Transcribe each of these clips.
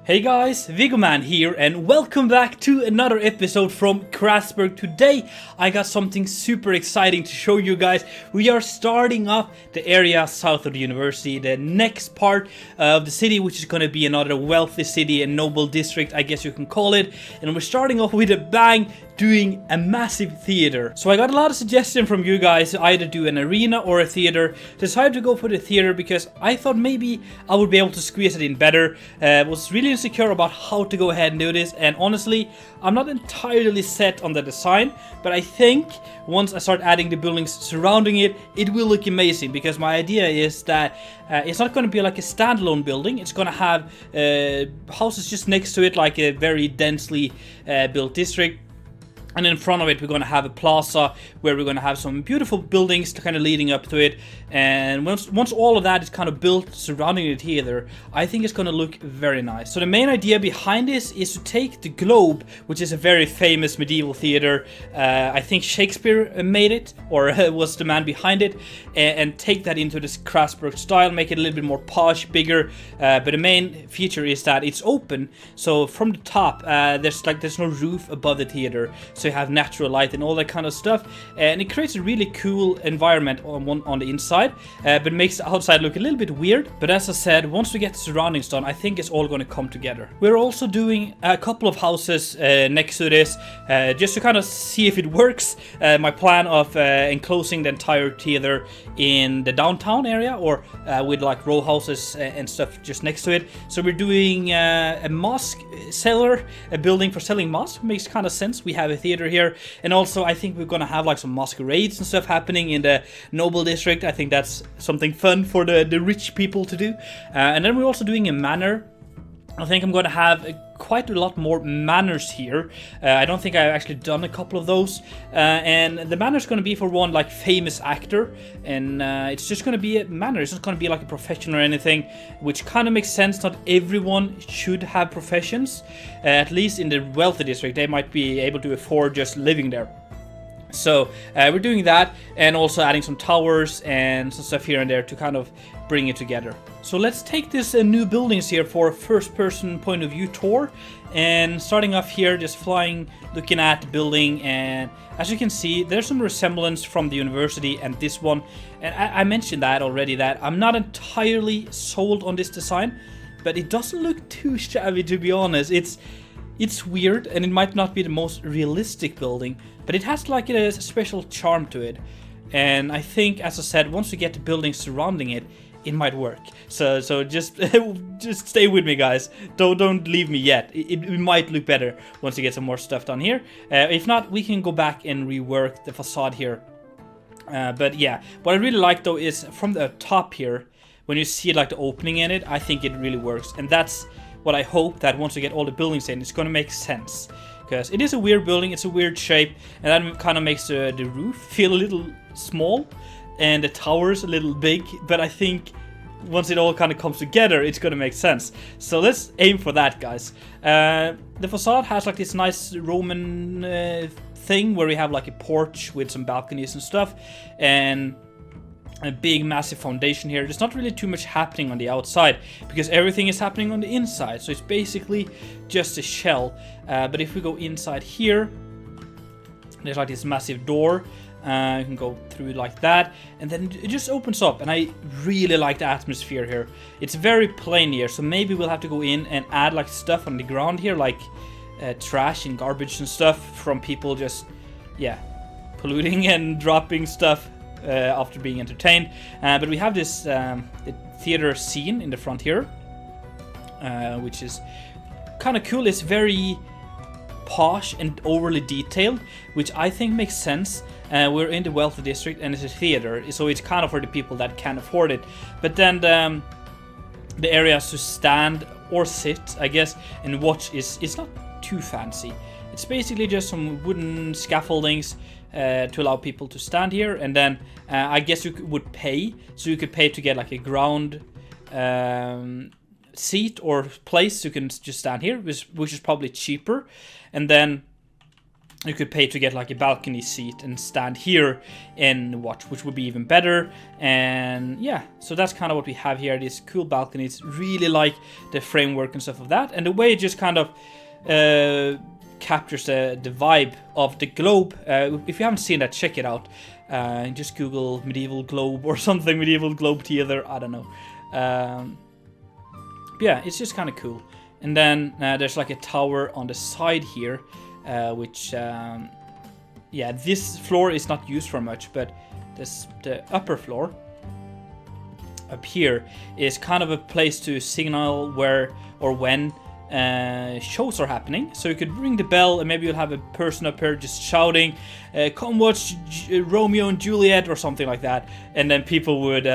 Hey guys, Viggoman here and welcome back to another episode from Crasburg. Today I got something super exciting to show you guys. We are starting up the area south of the university, the next part of the city, which is going to be another wealthy city, a noble district I guess you can call it. And we're starting off with a bang, doing a massive theater. So I got a lot of suggestions from you guys to either do an arena or a theater. Decided to go for the theater because I thought maybe I would be able to squeeze it in better. Was really insecure about how to go ahead and do this, and honestly I'm not entirely set on the design, but I think once I start adding the buildings surrounding it, it will look amazing, because my idea is that it's not going to be like a standalone building. It's going to have houses just next to it, like a very densely built district. And in front of it, we're going to have a plaza where we're going to have some beautiful buildings kind of leading up to it. And once all of that is kind of built surrounding it here, I think it's going to look very nice. So the main idea behind this is to take the Globe, which is a very famous medieval theater. I think Shakespeare made it, or was the man behind it, and take that into this Crasburg style, make it a little bit more posh, bigger. But the main feature is that it's open. So from the top, there's no roof above the theater. So you have natural light and all that kind of stuff, and it creates a really cool environment on the inside, but makes the outside look a little bit weird. But as I said, once we get the surroundings done, I think it's all going to come together. We're also doing a couple of houses next to this, just to kind of see if it works. My plan of enclosing the entire theater in the downtown area, or with like row houses and stuff just next to it. So we're doing a mosque cellar, a building for selling mosque. Makes kind of sense. We have a theater here, and also I think we're gonna have like some masquerades and stuff happening in the noble district. I think that's something fun for the rich people to do. And then we're also doing a manor. I think I'm going to have quite a lot more manors here. I don't think I've actually done a couple of those. And the manor is going to be for one like famous actor. And it's just going to be a manor. It's not going to be like a profession or anything, which kind of makes sense. Not everyone should have professions. At least in the wealthy district, they might be able to afford just living there. So we're doing that, and also adding some towers and some stuff here and there to kind of bring it together. So let's take this new buildings here for a first person point of view tour, and starting off here, just flying, looking at the building. And as you can see, there's some resemblance from the university and this one, and I mentioned that already, that I'm not entirely sold on this design, but it doesn't look too shabby, to be honest. It's weird, and it might not be the most realistic building, but it has like a special charm to it. And I think, as I said, once we get the buildings surrounding it, it might work. So just just stay with me, guys. Don't leave me yet. It might look better once we get some more stuff done here. If not, we can go back and rework the facade here. But yeah, what I really like though is from the top here, when you see like the opening in it, I think it really works. And that's what I hope, that once we get all the buildings in, it's going to make sense. Because it is a weird building, it's a weird shape, and that kind of makes the roof feel a little small, and the towers a little big, but I think once it all kind of comes together, it's going to make sense. So let's aim for that, guys. The facade has like this nice Roman thing, where we have like a porch with some balconies and stuff, and a big massive foundation here. There's not really too much happening on the outside, because everything is happening on the inside, so it's basically just a shell. But if we go inside here, there's like this massive door. You can go through like that, and then it just opens up, and I really like the atmosphere here. It's very plain here, so maybe we'll have to go in and add like stuff on the ground here, like trash and garbage and stuff from people just, yeah, polluting and dropping stuff after being entertained. But we have this the theater scene in the front here, which is kind of cool. It's very posh and overly detailed, which I think makes sense. We're in the wealthy district, and it's a theater, so it's kind of for the people that can afford it. But then the areas to stand or sit, I guess, and watch it's not too fancy. It's basically just some wooden scaffoldings to allow people to stand here, and then I guess you would pay, so you could pay to get like a ground seat or place. You can just stand here, which is probably cheaper, and then you could pay to get like a balcony seat and stand here and watch, which would be even better. And yeah, so that's kind of what we have here, these cool balconies. Really like the framework and stuff of that, and the way it just kind of captures the vibe of the globe. If you haven't seen that, check it out. Just Google medieval globe or something, medieval globe theater, I don't know. Yeah, it's just kind of cool. And then there's like a tower on the side here, which, yeah, this floor is not used for much, but the upper floor up here is kind of a place to signal where or when shows are happening. So you could ring the bell and maybe you'll have a person up here just shouting, come watch Romeo and Juliet or something like that, and then people would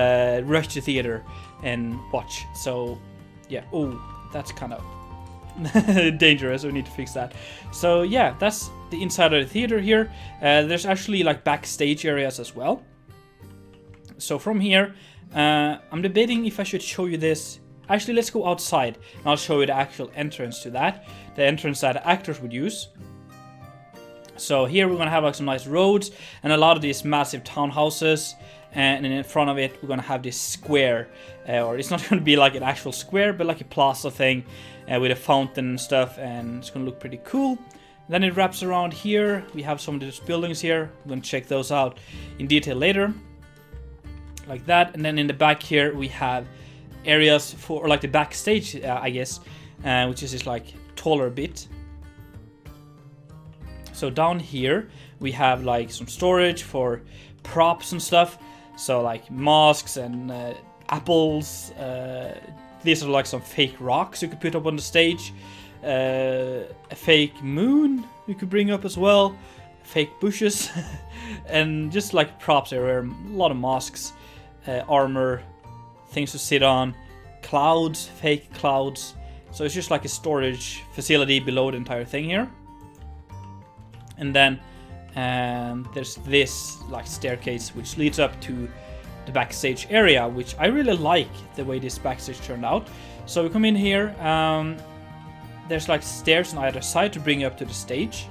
rush the theater and watch. So yeah, oh, that's kind of dangerous, we need to fix that. So yeah, that's the inside of the theater here. There's actually like backstage areas as well. So from here, I'm debating if I should show you this. Actually, let's go outside and I'll show you the actual entrance to that. The entrance that the actors would use. So here we're gonna have like some nice roads and a lot of these massive townhouses. And in front of it, we're gonna have this square, or it's not gonna be like an actual square, but like a plaza thing with a fountain and stuff, and it's gonna look pretty cool. And then it wraps around here. We have some of these buildings here. We're gonna check those out in detail later, like that. And then in the back here, we have areas for like the backstage, I guess, which is just like taller bit. So down here, we have like some storage for props and stuff. So like masks and apples. These are like some fake rocks you could put up on the stage. A fake moon you could bring up as well. Fake bushes. And just like props everywhere. A lot of masks, armor, things to sit on, clouds, fake clouds. So it's just like a storage facility below the entire thing here. And then there's this like staircase which leads up to the backstage area, which I really like the way this backstage turned out. So we come in here, there's like stairs on either side to bring you up to the stage.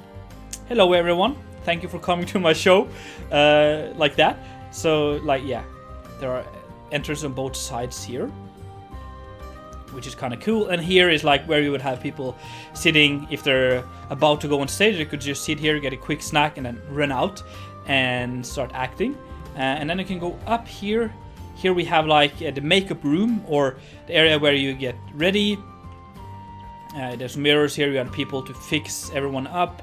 Hello everyone, thank you for coming to my show, like that. So like, yeah, there are entrances on both sides here, which is kind of cool. And here is like where you would have people sitting. If they're about to go on stage, they could just sit here, get a quick snack, and then run out and start acting. And then you can go up here. Here we have like the makeup room, or the area where you get ready. There's mirrors here. We got people to fix everyone up.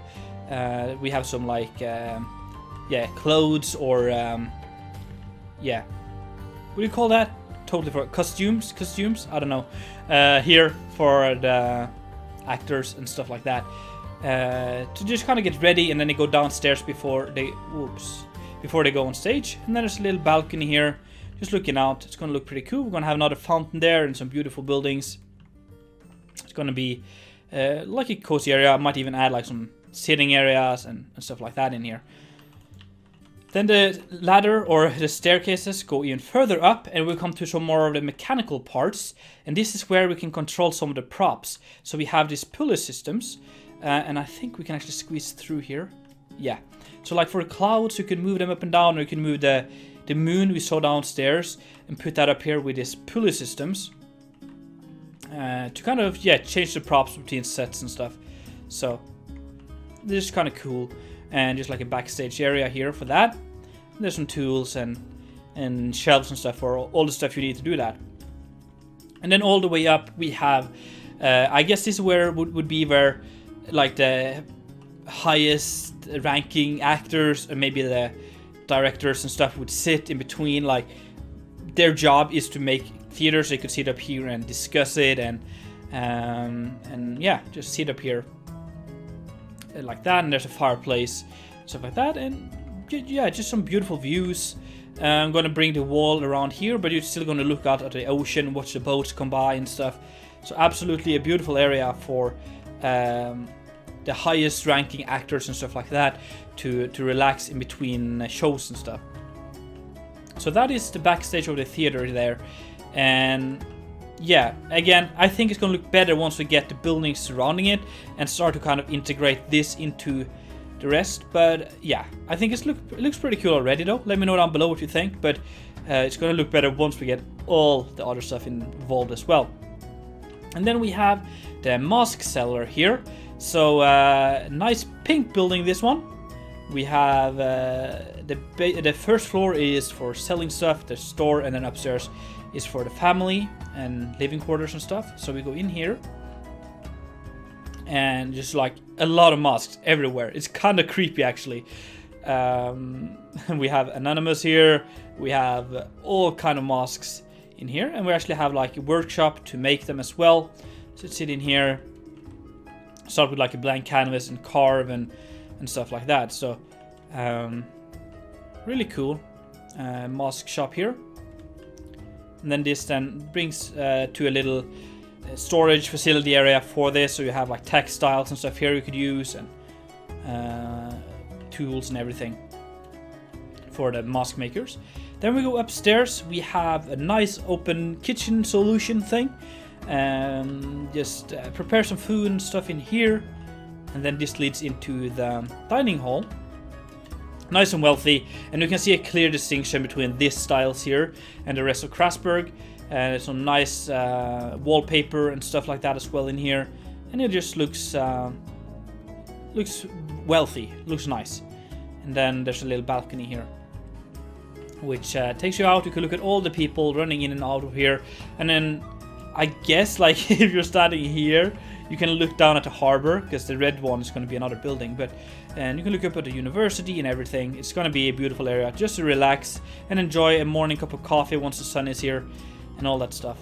We have some like yeah, clothes, or yeah, what do you call that? Totally for costumes, I don't know, here for the actors and stuff like that, to just kind of get ready, and then they go downstairs before they go on stage. And then there's a little balcony here just looking out. It's gonna look pretty cool. We're gonna have another fountain there and some beautiful buildings. It's gonna be like a cozy area. I might even add like some sitting areas and stuff like that in here. Then the ladder or the staircases go even further up, and we'll come to some more of the mechanical parts. And this is where we can control some of the props. So we have these pulley systems, and I think we can actually squeeze through here. Yeah. So like for the clouds, you can move them up and down, or you can move the moon we saw downstairs and put that up here with these pulley systems. To kind of, yeah, change the props between sets and stuff. So this is kind of cool. And just like a backstage area here for that. There's some tools and shelves and stuff for all the stuff you need to do that. And then all the way up we have, I guess this is where would be where like the highest ranking actors and maybe the directors and stuff would sit in between. Like their job is to make theater, so you could sit up here and discuss it, and yeah, just sit up here like that. And there's a fireplace, stuff like that, and yeah, just some beautiful views. I'm gonna bring the wall around here, but you're still gonna look out at the ocean, watch the boats come by and stuff. So absolutely a beautiful area for the highest ranking actors and stuff like that to relax in between shows and stuff. So that is the backstage of the theater there. And yeah, again, I think it's gonna look better once we get the buildings surrounding it and start to kind of integrate this into the rest. But yeah, I think it looks pretty cool already though. Let me know down below what you think, but it's gonna look better once we get all the other stuff involved as well. And then we have the mask seller here. So nice pink building, this one. We have the first floor is for selling stuff, the store, and then upstairs is for the family and living quarters and stuff. So we go in here and just like a lot of masks everywhere. It's kind of creepy actually. We have Anonymous here. We have all kind of masks in here, and we actually have like a workshop to make them as well. So sit in here, start with like a blank canvas and carve and stuff like that. So really cool mask shop here. And then this then brings to a little storage facility area for this. So you have like textiles and stuff here you could use, and tools and everything for the mask makers. Then we go upstairs. We have a nice open kitchen solution thing. Just prepare some food and stuff in here. And then this leads into the dining hall. Nice and wealthy. And you can see a clear distinction between these styles here and the rest of Crasburg. Some nice wallpaper and stuff like that as well in here. And it just looks wealthy, looks nice. And then there's a little balcony here, which takes you out. You can look at all the people running in and out of here. And then I guess like if you're standing here, you can look down at the harbor, because the red one is going to be another building. And you can look up at the university and everything. It's going to be a beautiful area just to relax and enjoy a morning cup of coffee once the sun is here and all that stuff.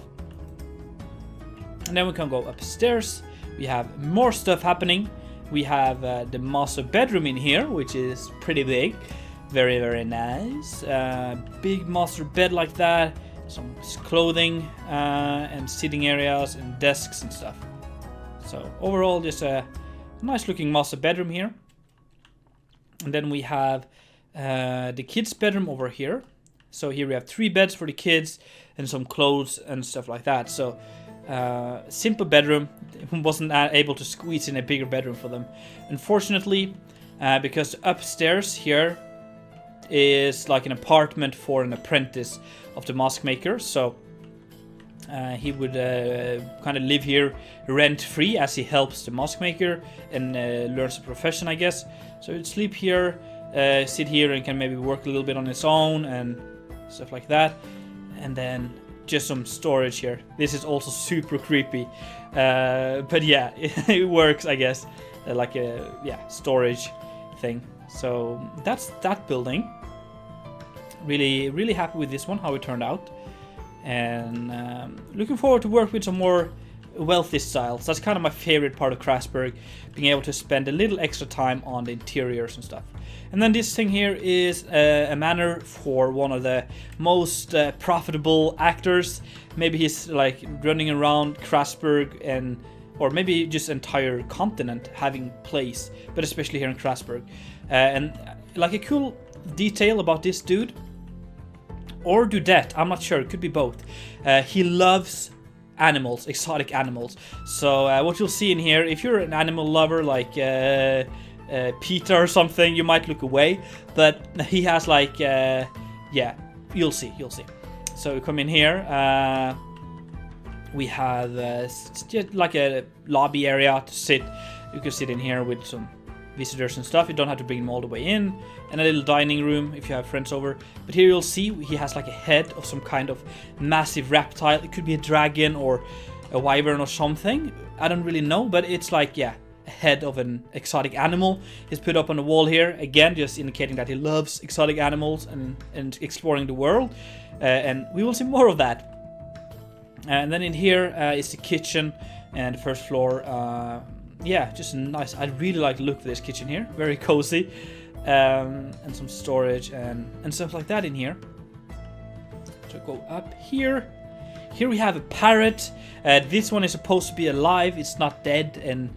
And then we can go upstairs. We have more stuff happening. We have the master bedroom in here, which is pretty big. Very, very nice. Big master bed like that. Some clothing and sitting areas and desks and stuff. So overall, just a nice looking master bedroom here. And then we have the kids' bedroom over here. So here we have 3 beds for the kids and some clothes and stuff like that. So simple bedroom. Wasn't able to squeeze in a bigger bedroom for them, unfortunately, because upstairs here is like an apartment for an apprentice of the mask maker. So he would kind of live here rent free as he helps the mask maker and learns the profession, I guess. So he'd sleep here, sit here, and can maybe work a little bit on his own and stuff like that. And then just some storage here. This is also super creepy, but yeah, it works, I guess, like a storage thing. So that's that building. Really happy with this one, how it turned out, and looking forward to work with some more wealthy styles. That's kind of my favorite part of Crasburg, being able to spend a little extra time on the interiors and stuff. And then this thing here is a manor for one of the most profitable actors. Maybe he's like running around Crasburg, or maybe just entire continent having plays, but especially here in Crasburg. And like a cool detail about this dude, or dudette, I'm not sure, it could be both. He loves animals, exotic animals. So what you'll see in here, if you're an animal lover like Peter or something, you might look away, but he has like you'll see. So we come in here, we have just like a lobby area to sit. You can sit in here with some visitors and stuff. You don't have to bring them all the way in. And a little dining room if you have friends over. But here you'll see he has like a head of some kind of massive reptile. It could be a dragon or a wyvern or something. I don't really know, but it's like, a head of an exotic animal. He's put up on the wall here, again just indicating that he loves exotic animals and exploring the world. And we will see more of that. And then in here is the kitchen and the first floor. Just nice. I really like the look of this kitchen here. Very cozy. And some storage and stuff like that in here. So go up here. Here we have a parrot. This one is supposed to be alive. It's not dead and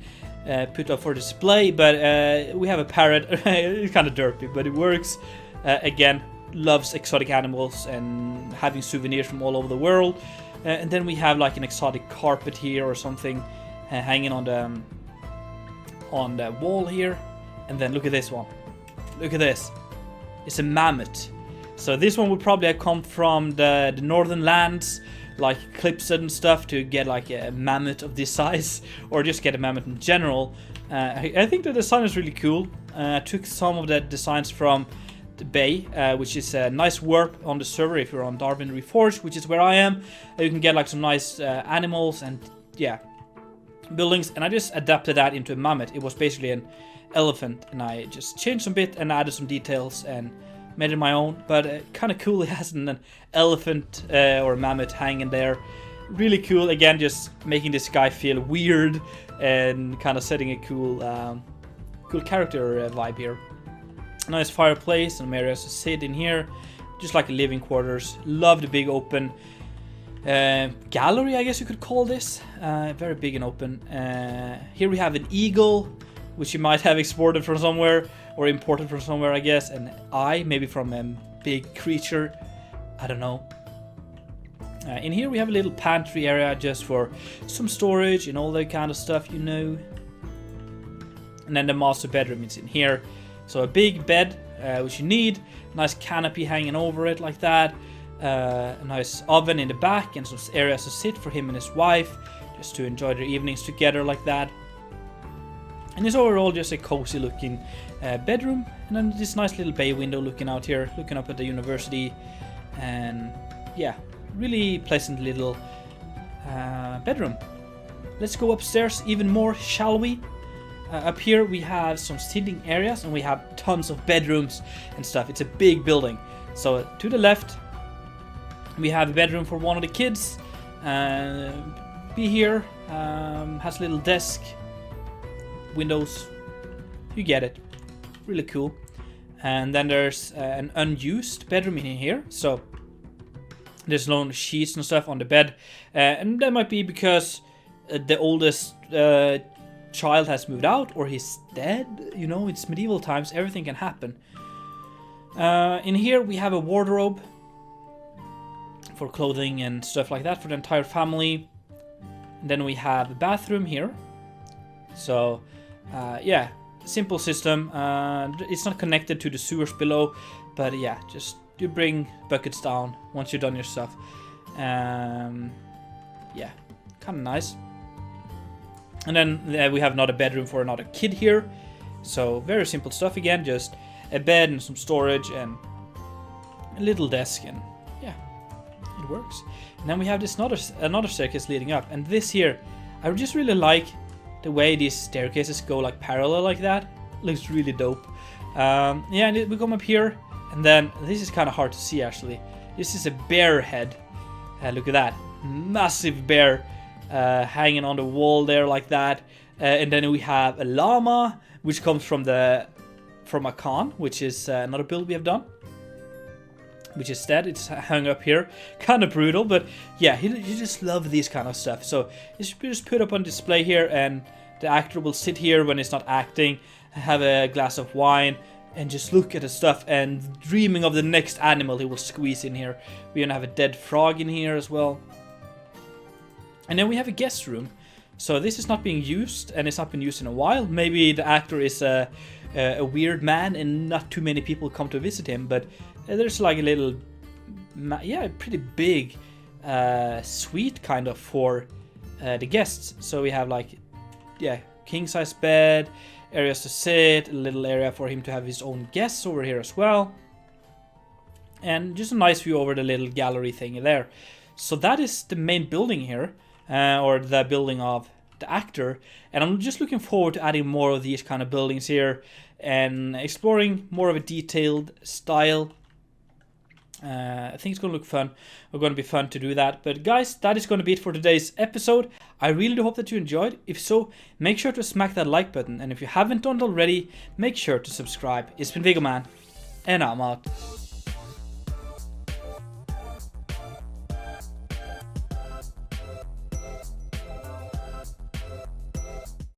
put up for display, but we have a parrot. It's kind of dirty, but it works. Again, loves exotic animals and having souvenirs from all over the world. And then we have like an exotic carpet here or something hanging on the wall here. And then look at this one. Look at this. It's a mammoth. So this one would probably have come from the northern lands, like Clipsted and stuff, to get like a mammoth of this size, or just get a mammoth in general. I think the design is really cool. I took some of the designs from the Bay, which is a nice warp on the server if you're on Darwin Reforged, which is where I am. You can get like some nice animals and yeah, buildings, and I just adapted that into a mammoth. It was basically an elephant, and I just changed some bit and added some details and made it my own. But kind of cool, it has an elephant or a mammoth hanging there. Really cool. Again, just making this guy feel weird and kind of setting a cool cool character vibe here. Nice fireplace, some areas to sit in here, just like a living quarters. Love the big open gallery, I guess you could call this. Very big and open. Here we have an eagle, which you might have exported from somewhere or imported from somewhere, I guess. An eye, maybe from a big creature, I don't know. In here we have a little pantry area just for some storage and all that kind of stuff, you know. And then the master bedroom is in here. So a big bed, which you need, nice canopy hanging over it like that, a nice oven in the back, and some areas to sit for him and his wife, just to enjoy their evenings together like that. And it's overall just a cozy looking bedroom, and then this nice little bay window looking out here, looking up at the university, and yeah, really pleasant little bedroom. Let's go upstairs even more, shall we? Up here we have some sitting areas, and we have tons of bedrooms and stuff. It's a big building. So to the left we have a bedroom for one of the kids. Be here, has a little desk, windows, you get it. Really cool. And then there's an unused bedroom in here, so there's no sheets and stuff on the bed, and that might be because the oldest child has moved out, or he's dead. You know, it's medieval times, everything can happen. In here we have a wardrobe for clothing and stuff like that for the entire family. And then we have a bathroom here. So yeah, simple system. It's not connected to the sewers below, but yeah, just you bring buckets down once you're done your stuff. Yeah, kind of nice. And then we have another bedroom for another kid here. So very simple stuff again, just a bed and some storage and a little desk, and yeah, it works. And then we have this another staircase leading up, and this here, I just really like the way these staircases go like parallel like that. Looks really dope. Yeah, and we come up here, and then this is kind of hard to see actually. This is a bear head. Look at that, massive bear. Hanging on the wall there like that, and then we have a llama, which comes from a Khan, which is another build we have done, which is dead. It's hung up here, kind of brutal, but yeah, you just love these kind of stuff. So it's just put up on display here, and the actor will sit here when it's not acting, have a glass of wine, and just look at the stuff and dreaming of the next animal he will squeeze in here. We're gonna have a dead frog in here as well. And then we have a guest room. So this is not being used, and it's not been used in a while. Maybe the actor is a weird man and not too many people come to visit him, but there's like a little, yeah, pretty big suite kind of for the guests. So we have like, yeah, king size bed, areas to sit, a little area for him to have his own guests over here as well. And just a nice view over the little gallery thing there. So that is the main building here. Or the building of the actor, and I'm just looking forward to adding more of these kind of buildings here and exploring more of a detailed style. I think it's going to look fun. It's going to be fun to do that. But guys, that is going to be it for today's episode. I really do hope that you enjoyed. If so, make sure to smack that like button, and if you haven't done it already, make sure to subscribe. It's been Viggoman, and I'm out.